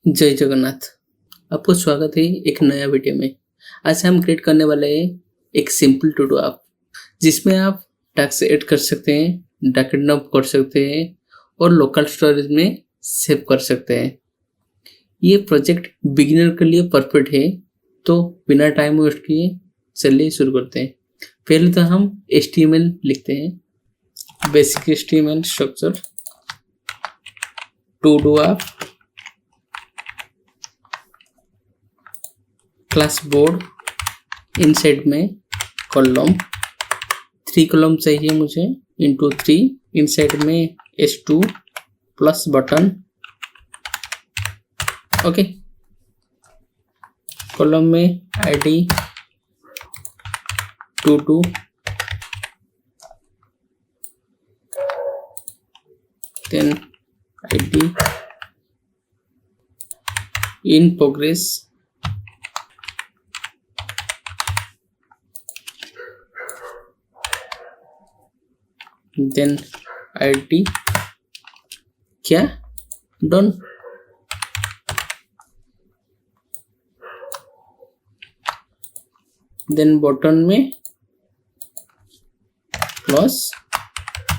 जय जगन्नाथ। आपको स्वागत है एक नया वीडियो में। आज हम क्रिएट करने वाले हैं एक सिंपल टू डू ऐप जिसमें आप टैक्स ऐड कर सकते हैं, डॉक्यूमेंट कर सकते हैं और लोकल स्टोरेज में सेव कर सकते हैं। ये प्रोजेक्ट बिगिनर के लिए परफेक्ट है, तो बिना टाइम वेस्ट किए चलिए शुरू करते हैं। पहले तो हम HTML लिखते हैं, basic HTML structure to do app class board inside में कॉलम 3 कॉलम चाहिए मुझे इंटू 3 इनसाइड में S2 plus button. Okay, column में ID 22 then ID in progress then ID क्या डन। देन बटन में plus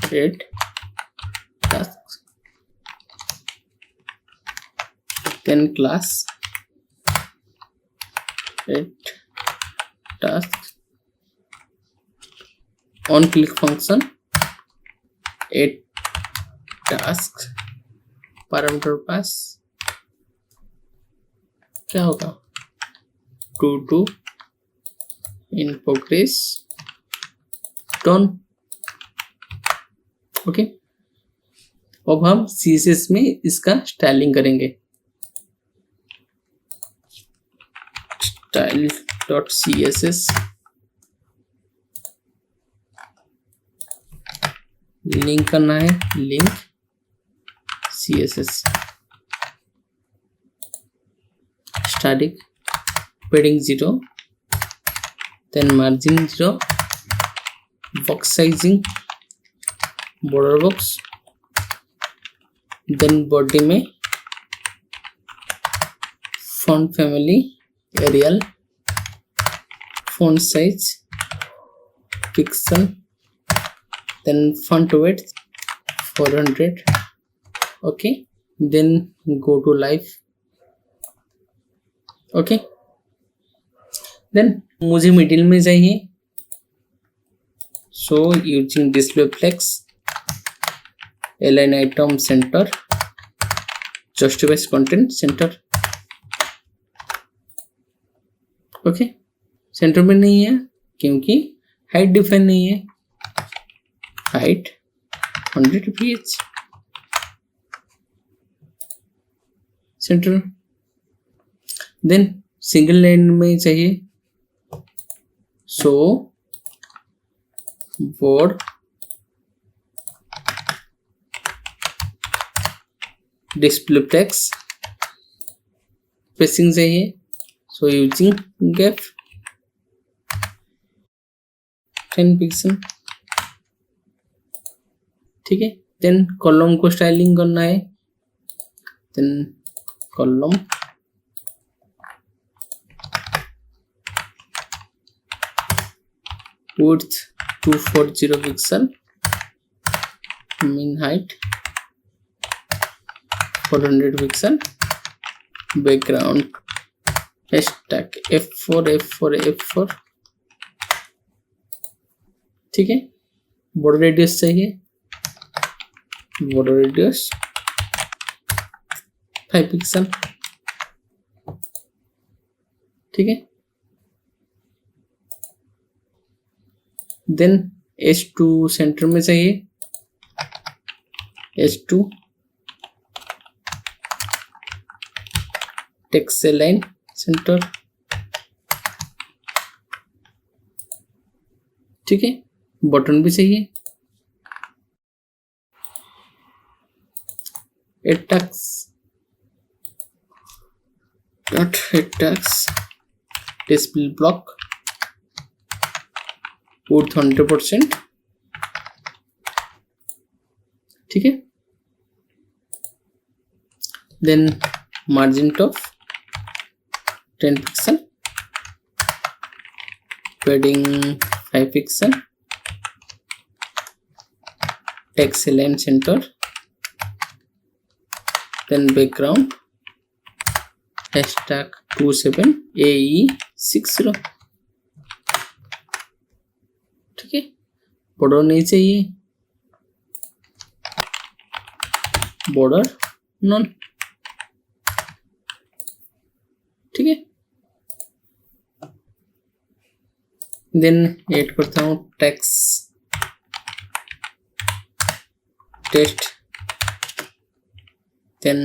8 task then class 8 task on click function 8 task parameter pass क्या होगा 22 in progress done. Okay, अब हम CSS में इसका styling करेंगे। style.css लिंक करना है, link CSS static padding 0 then margin 0 box sizing border box then body में font family Arial font size pixel then font width 400. okay, then go to live. okay, then मुझे middle में चाहिए, so using display flex align item center justifies content center. Okay, center में नहीं है क्योंकि height define नहीं है, height 100 ph center. Then single line में चाहिए, so board display text spacing चाहिए, सो यूजिंग गैप 10 पिक्सल। ठीक है, देन कॉलम को स्टाइलिंग करना है, then column width 240 pixel mean height 400 pixel background hashtag F4 ठीक है। बॉर्डर रेडियस चाहिए, बॉर्डर रेडियस 5 पिक्सल। ठीक है, देन S2 सेंटर में चाहिए, S2 टेक्स्ट लाइन सेंटर। ठीक है, बटन भी चाहिए, tags display block width 100%। ठीक है, then margin of 10 pixel, padding 5 pixel, text align center, then background hashtag 27AE60। ठीक है, बॉर्डर नहीं चाहिए, बॉर्डर नॉन। ठीक है, देन ऐड करता हूँ टेस्ट, देन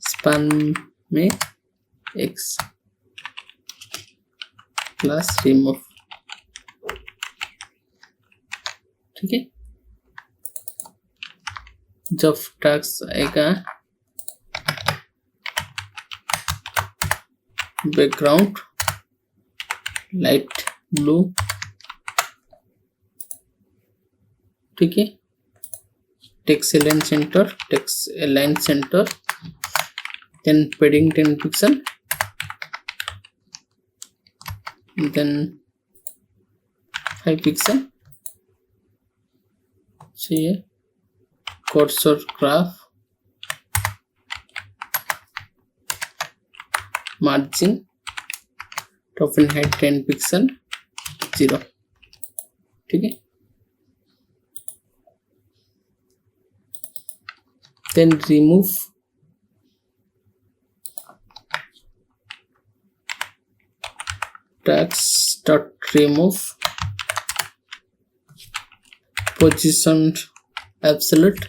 स्पान में x प्लस रिमूव। ठीक है, जब टैक्स आएगा बैकग्राउंड लाइट ब्लू। ठीक है, text align centre, then padding 10 pixel, then 5 pixel। चाहिए cursor graph, margin top and height 10 pixel 0। ठीक है, then remove text.remove position absolute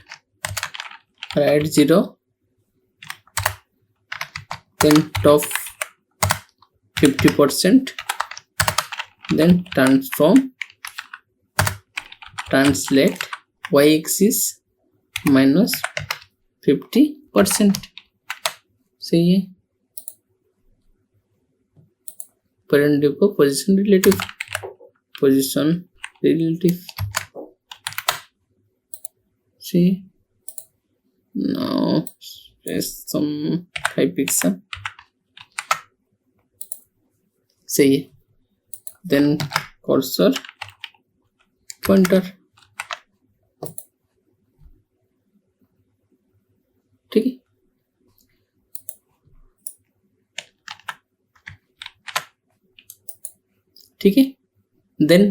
right 0, then top 50%, then translate y-axis -50%। सही है, parent div को position relative see now press some 5 pixel। सही है, then cursor pointer। ठीक है, ठीक है, देन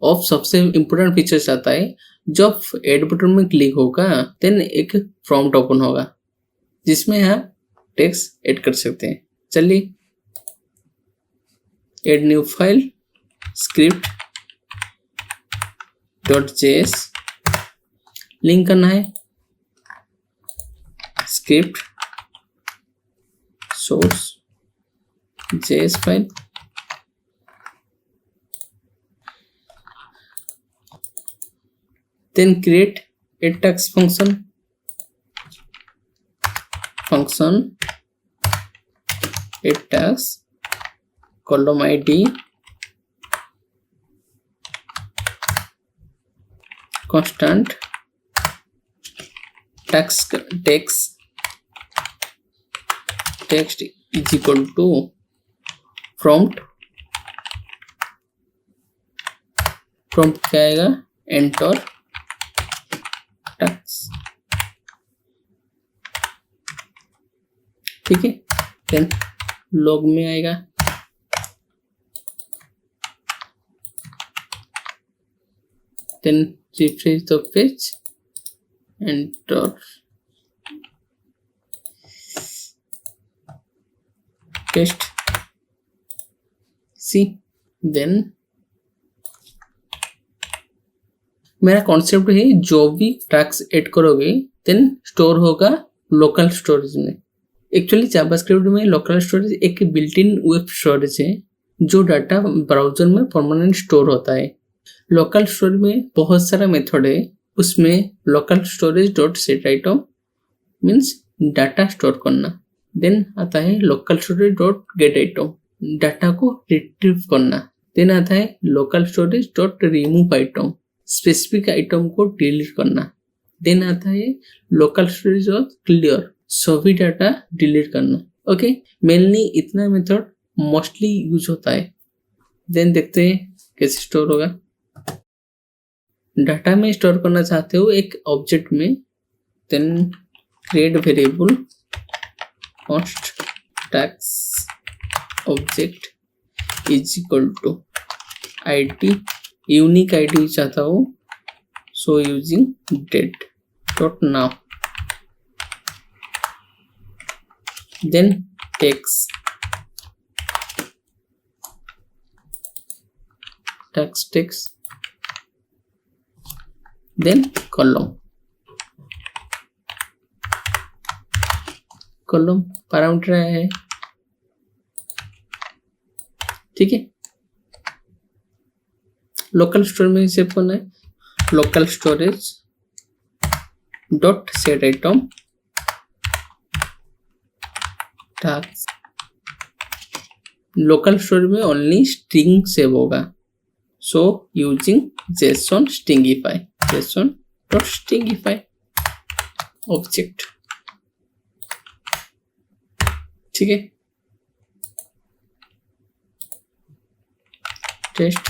ऑफ सबसे इंपॉर्टेंट फीचर्स आता है, जब ऐड बटन में क्लिक होगा देन एक प्रॉम्प्ट ओपन होगा जिसमें आप टेक्स्ट ऐड कर सकते हैं। चलिए, add new file script.js link करना है, script source js file, then create a text function a text column id constant text is equal to prompt क्या आएगा, enter text। ठीक है, देन लॉग में आएगा, then refresh the page, enter test C. Then मेरा concept है, जो भी टैक्स ऐड करोगे देन स्टोर होगा लोकल स्टोरेज में। एक्चुअली जावास्क्रिप्ट में लोकल स्टोरेज एक बिल्ट इन वेब स्टोरेज है जो डाटा ब्राउजर में परमानेंट स्टोर होता है। लोकल स्टोरेज में बहुत सारा मेथड है, उसमें local storage dot set item means data store करना, देन आता है local storage dot gate item data को रिट्रीव करना, देन आता है local storage dot remove item specific item को डिलीट करना, देन आता है लोकल स्टोरेज डॉट क्लियर सभी डाटा डिलीट करना। ओके, मेनली इतना मेथड मोस्टली यूज होता है। देन देखते हैं कैसे स्टोर होगा। डाटा में स्टोर करना चाहते हो एक ऑब्जेक्ट में, then create variable const tasks object is equal to ID, unique ID चाहता हूँ, so using date dot now, then text then column parameter है, ठीक है। लोकल स्टोरेज में सेव करना है, local storage dot set item tasks. Local storage में only string save होगा, so using JSON stringify, JSON dot stringify object, ठीक है। टेस्ट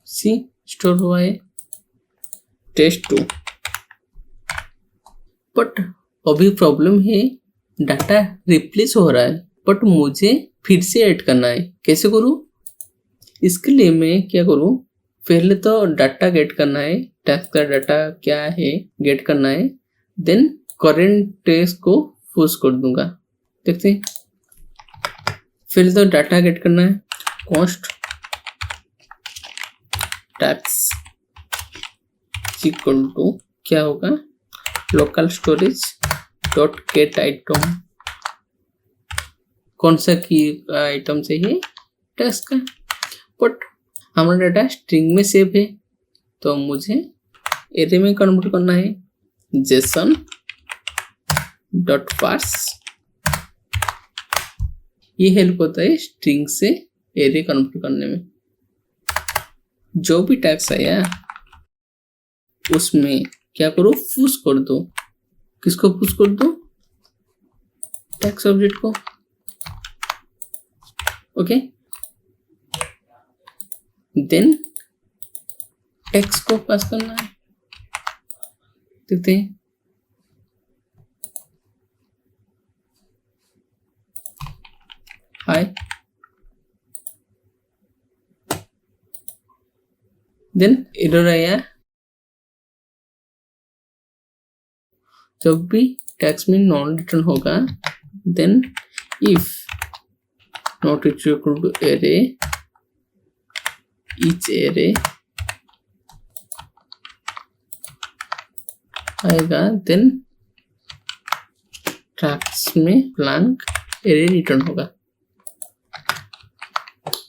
सी स्टोर हुआ है टेस्ट 2, बट अभी प्रॉब्लम है डाटा रिप्लेस हो रहा है, बट मुझे फिर से ऐड करना है। कैसे करूँ? इसके लिए मैं क्या करूँ, पहले तो डाटा गेट करना है, टैक्स का डाटा क्या है गेट करना है, देन करेंट टेक्स्ट को पुश कर दूंगा। देखते हैं, फिर तो डाटा गेट करना है, कॉस्ट टैक्स इक्वल टू क्या होगा, local storage dot gate item, कौन सा की आइटम चाहिए, टैक्स का, बट हमारा डाटा स्ट्रिंग में सेव है तो मुझे एरे में कन्वर्ट करना है, जेसन डॉट पार्स, ये हेल्प होता है स्ट्रिंग से एरे कन्वर्ट करने में। जो भी टैक्स आया उसमें क्या करो, पुश कर दो। किसको पुश कर दो? टैक्स ऑब्जेक्ट को, ओके। देन टेक्स्ट को पास करना है, देखते हैं, हाय, देन एरर आया। जब भी टैक्स में नॉन रिटर्न होगा, then if not equal to array each array आएगा, देन टैक्स में ब्लैंक एरे रिटर्न होगा,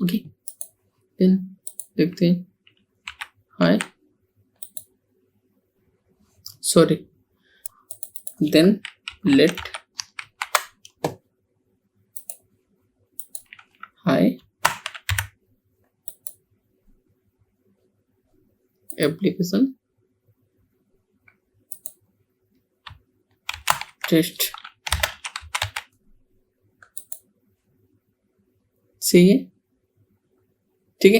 ओके। देन देखते हैं, hi, sorry, then let hi application test, सही है, ठीक है।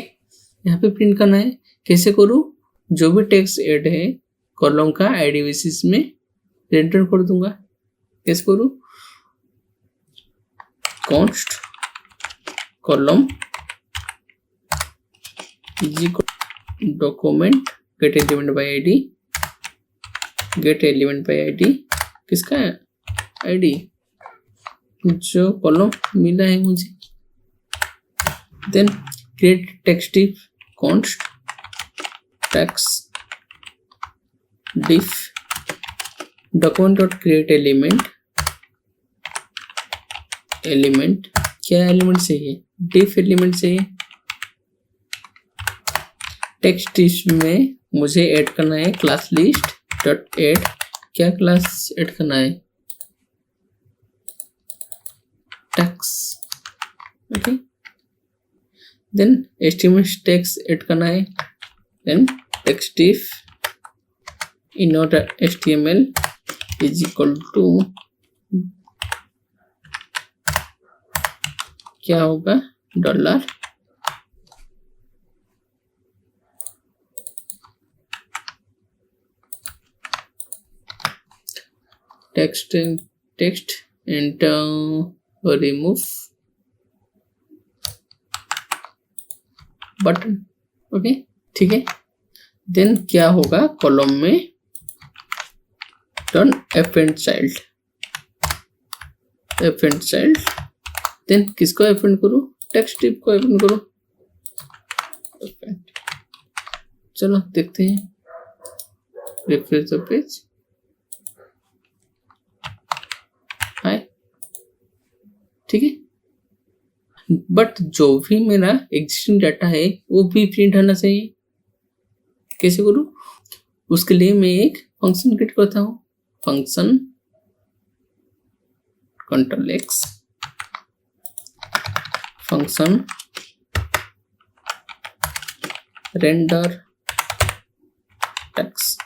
यहाँ पे प्रिंट करना है, कैसे करूँ, जो भी टेक्स्ट ऐड है कॉलम का आईडी बेसिस में रेंडर कर दूंगा। कैसे करूँ, const column document get element by ID, get element by ID, किसका है आईडी, जो कॉलम मिला है मुझे, then create text div, const text div document dot create element, element क्या एलिमेंट चाहिए, डिफ एलिमेंट चाहिए। टेक्स्ट डिफ में मुझे ऐड करना है क्लास लिस्ट डॉट ऐड, क्या क्लास ऐड करना है, tasks, okay. Then HTML tags add करना है, then text div init.html is equal to क्या होगा, dollar text and remove button. Okay, ठीक है। देन क्या होगा, कॉलम में turn F and child, then किसको एपेंड करूं, टेक्स्ट टिप को एपेंड करूं। चलो देखते हैं, रिफ्रेश द पेज। हाय, ठीक है। बट जो भी मेरा एग्जिस्टिंग डाटा है वो भी प्रिंट होना चाहिए। कैसे करूं, उसके लिए मैं एक फंक्शन क्रिएट करता हूं, function control x, function render text.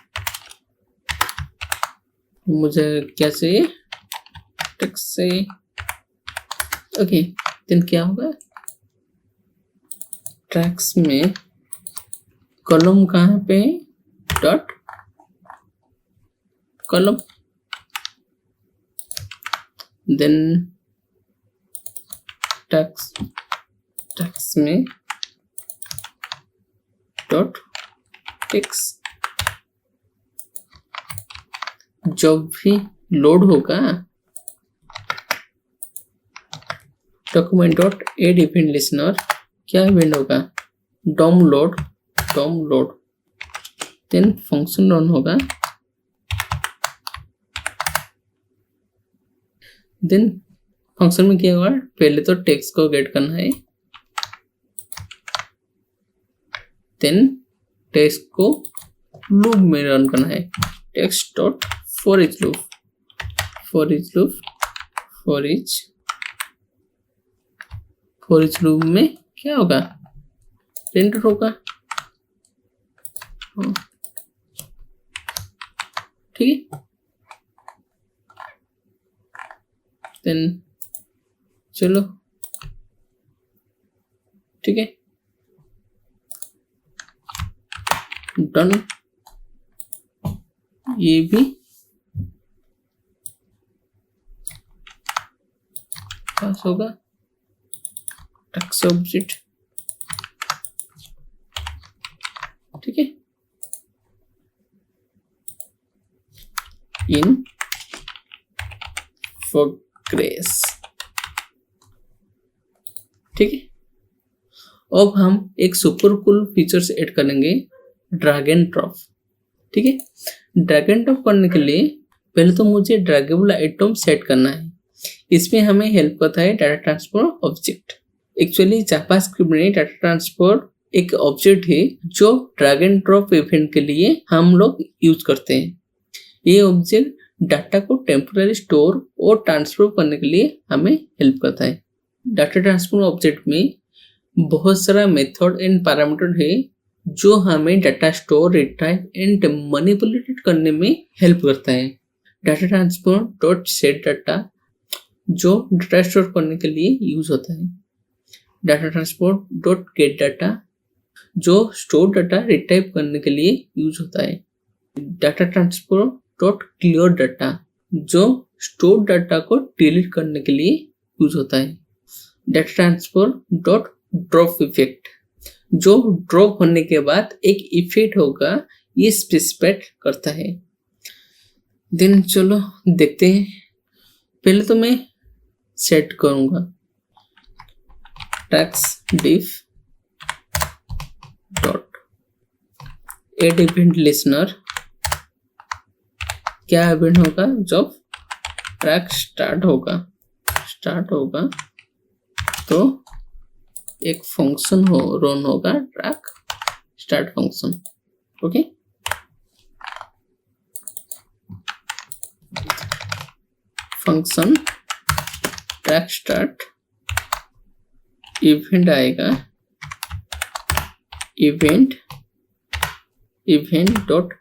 मुझे क्या चाहिए, टेक्स्ट से। ओके, देन क्या होगा, ट्रैक्स में कॉलम कहाँ पे, डॉट कॉलम, देन टैक्स में डॉट टेक्स्ट। जब भी लोड होगा document dot add event listener, क्या इवेंट होगा, DOM load, then function run होगा, देन फंक्शन में क्या होगा, पहले तो टेक्स्ट को गेट करना है, देन टेक्स्ट को लूप में रन करना है, text dot for each loop, for each loop में क्या होगा, रेंडर होगा। ठीक है, देन चलो ठीक है, डन। ये भी पास होगा, टेक्स्ट ऑब्जेक्ट, ठीक है, इन प्रोग्रेस। ठीक है, अब हम एक सुपर कूल फीचर्स ऐड करेंगे, ड्रैग एंड ड्रॉप। ठीक है, ड्रैग एंड ड्रॉप करने के लिए पहले तो मुझे ड्रैगेबल आइटम सेट करना है। इसमें हमें हेल्प करता है data transfer object. Actually JavaScript में डाटा ट्रांसफर एक ऑब्जेक्ट है जो ड्रैग एंड ड्रॉप इवेंट के लिए हम लोग यूज करते हैं। ये ऑब्जेक्ट डाटा को टेम्पोररी स्टोर और ट्रांसफर करने के लिए हमें हेल्प करता है। डाटा ट्रांसफर ऑब्जेक्ट में बहुत सारा मेथड एंड पैरामीटर है जो हमें data store, retrieve and manipulate करने में हेल्प करता है। Data transfer dot set data जो डाटा स्टोर करने के लिए यूज होता है। Data transfer dot gate data जो स्टोर डाटा रिट्राइव करने के लिए यूज होता है। Data transfer dot clear data जो स्टोर डाटा को डिलीट करने के लिए यूज होता है। Data transfer dot drop effect जो ड्रॉप होने के बाद एक इफेक्ट होगा, ये स्पेसिफाइड करता है। देन चलो देखते हैं। पहले तो मैं सेट करूंगा text div dot add event listener. क्या इवेंट होगा, जब ट्रैक स्टार्ट होगा तो एक फंक्शन रन होगा, drag start function. Okay, function drag start, event आएगा, event dot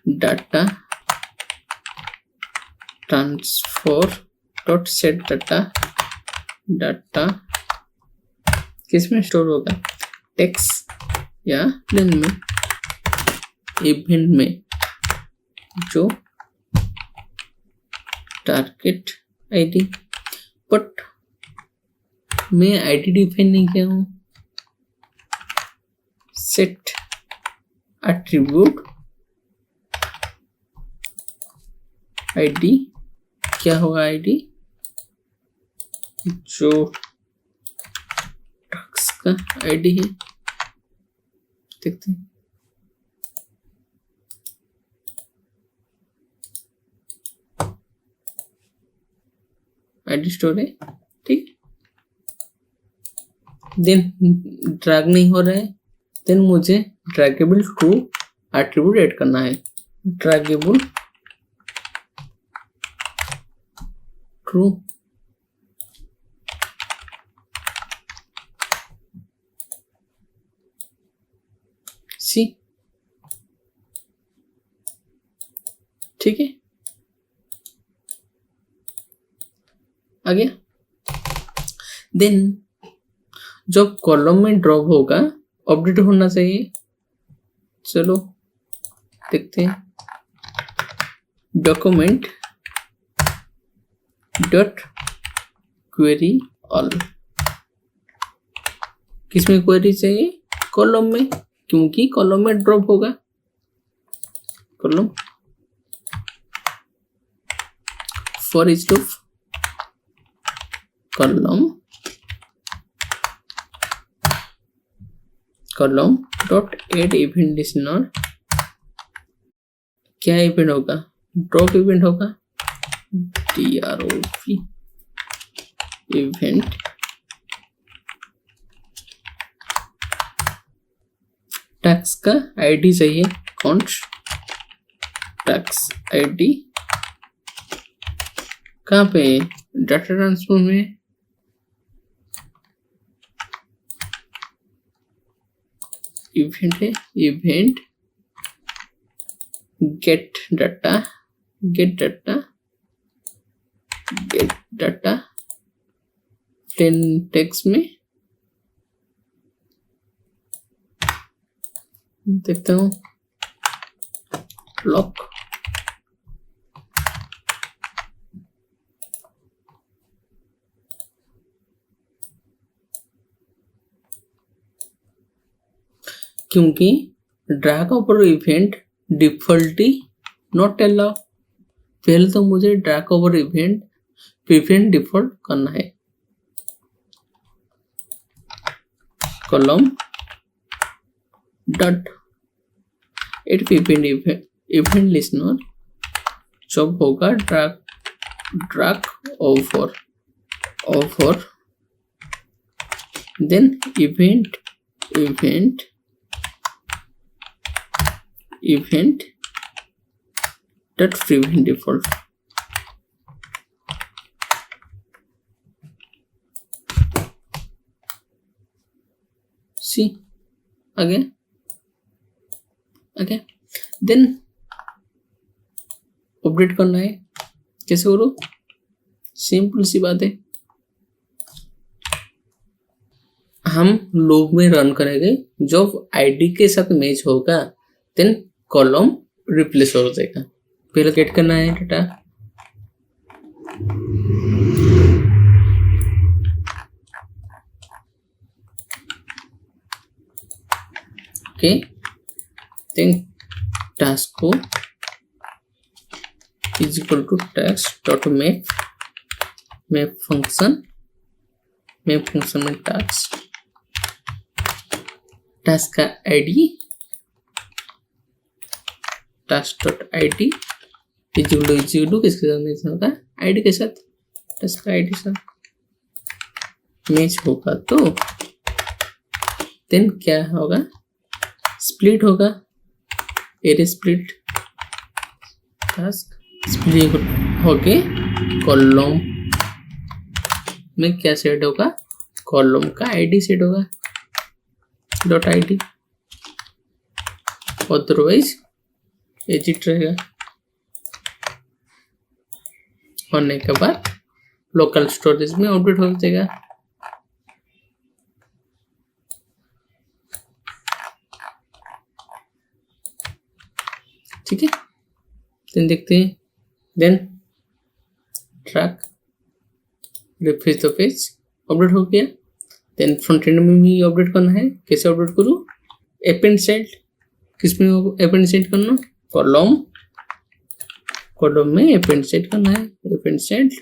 data transfer dot set data, data किस में स्टोर होगा, टेक्स्ट या प्लेन में, इवेंट में जो टारगेट आईडी, बट मैं आईडी डिफाइन नहीं किया हूं। सेट एट्रीब्यूट आईडी, क्या होगा आईडी, जो टैक्स का आईडी है, देखते हैं। आईडी स्टोर है, ठीक। देन ड्रैग नहीं हो रहा है, देन मुझे ड्रैगेबल टू एट्रीब्यूट ऐड करना है। ड्रैगेबल ट्रू सी, ठीक है, आ गया। देन जब कॉलम में ड्रॉप होगा अपडेट होना चाहिए। चलो देखते हैं। डॉक्यूमेंट डॉट क्वेरी ऑल, किसमें क्वेरी चाहिए, कॉलम में, क्योंकि कॉलम में ड्रॉप होगा। Column for each loop, column dot add event listener, क्या इवेंट होगा, ड्रॉप इवेंट होगा, DROP इवेंट, टैक्स का आईडी चाहिए, कॉन्स्ट टैक्स आईडी कहाँ पे, डाटा ट्रांसफर में, इवेंट है, event get data, get data, get data plain text में, देखता हूँ, लॉक क्योंकि drag over event defaultly not allow, पहले तो मुझे drag over event prevent default करना है। Column dot add event listener, जब होगा drag over, then event dot prevent default, सी आगे देन अपडेट करना है। कैसे करो, सिंपल सी बात है, हम लूप में रन करेंगे, जब आईडी के साथ मैच होगा देन कॉलम रिप्लेस हो जाएगा। पहले गेट करना है डाटा, ओके, देन टास्क को is equal to task dot map function में टास्क का ID, task dot ID is equal to किसके साथ मैच होगा, आईडी के साथ, टास्क का आईडी साथ मैच होगा तो देन क्या होगा, स्प्लिट होगा, एरे स्प्लिट, टास्क स्प्लिट होके कॉलम में क्या सेट होगा, कॉलम का आईडी सेट होगा डॉट आईडी, अदरवाइज एजिट रहेगा। होने के बाद लोकल स्टोरेज में अपडेट हो जाएगा। ठीक है, देन देखते हैं। Then track refresh the page, update हो गया। देन फ्रंट एंड में भी अपडेट करना है। कैसे अपडेट करूँ? अपेंड चाइल्ड, किसमें अपेंड चाइल्ड करना? कॉलम में अपेंड चाइल्ड करना है। अपेंड चाइल्ड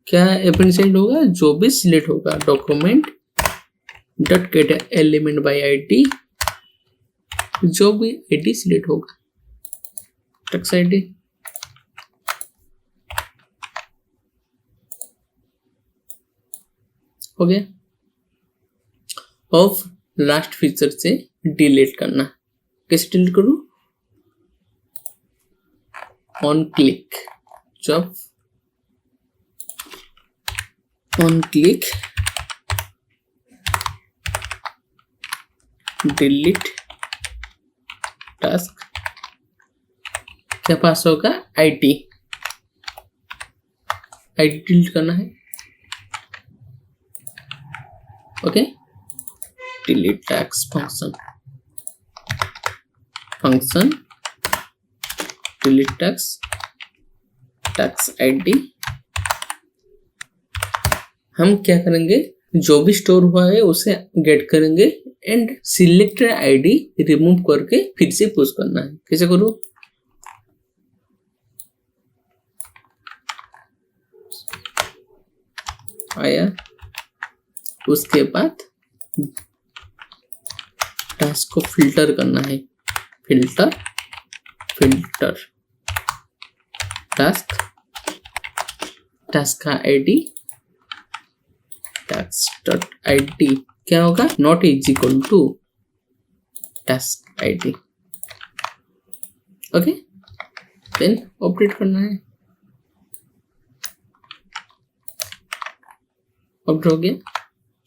क्या अपेंड चाइल्ड होगा? जो भी सिलेक्ट होगा document dot get element by ID, जो भी आईडी सिलेक्ट होगा, टक्स आईडी। हो गया। ऑफ लास्ट फीचर से डिलीट करना, कैसे डिलीट करूं? ऑन क्लिक, जब ऑन क्लिक डिलीट टास्क, क्या पास होगा? आईडी डिलीट करना है। Okay, delete task function delete task ID. हम क्या करेंगे? जो भी स्टोर हुआ है उसे गेट करेंगे एंड सिलेक्टेड आईडी रिमूव करके फिर से पुश करना है। कैसे करूँ? आया, उसके बाद टास्क को फिल्टर करना है। फिल्टर टास्क का आईडी टास्क डॉट आईडी क्या होगा? Not is equal to task ID. Okay, then update करना है। अपडेट हो गया,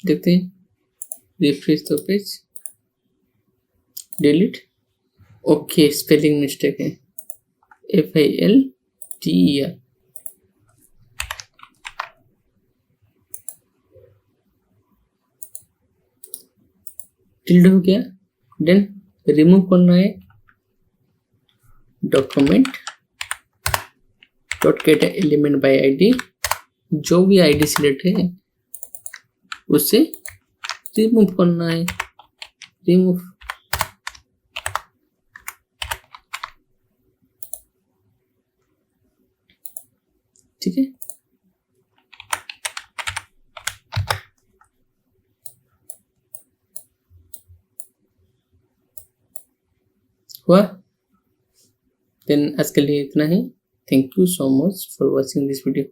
देखते हैं। Refresh the page, delete. Okay, spelling mistake है, FILTER। टिल्ड हो गया। देन रिमूव करना है। Document dot get element by ID, जो भी आईडी सिलेक्ट है उसे रिमूव करना है। रिमूव, ठीक है। हुआ? देन आज के लिए इतना ही। Thank you so much for watching this video.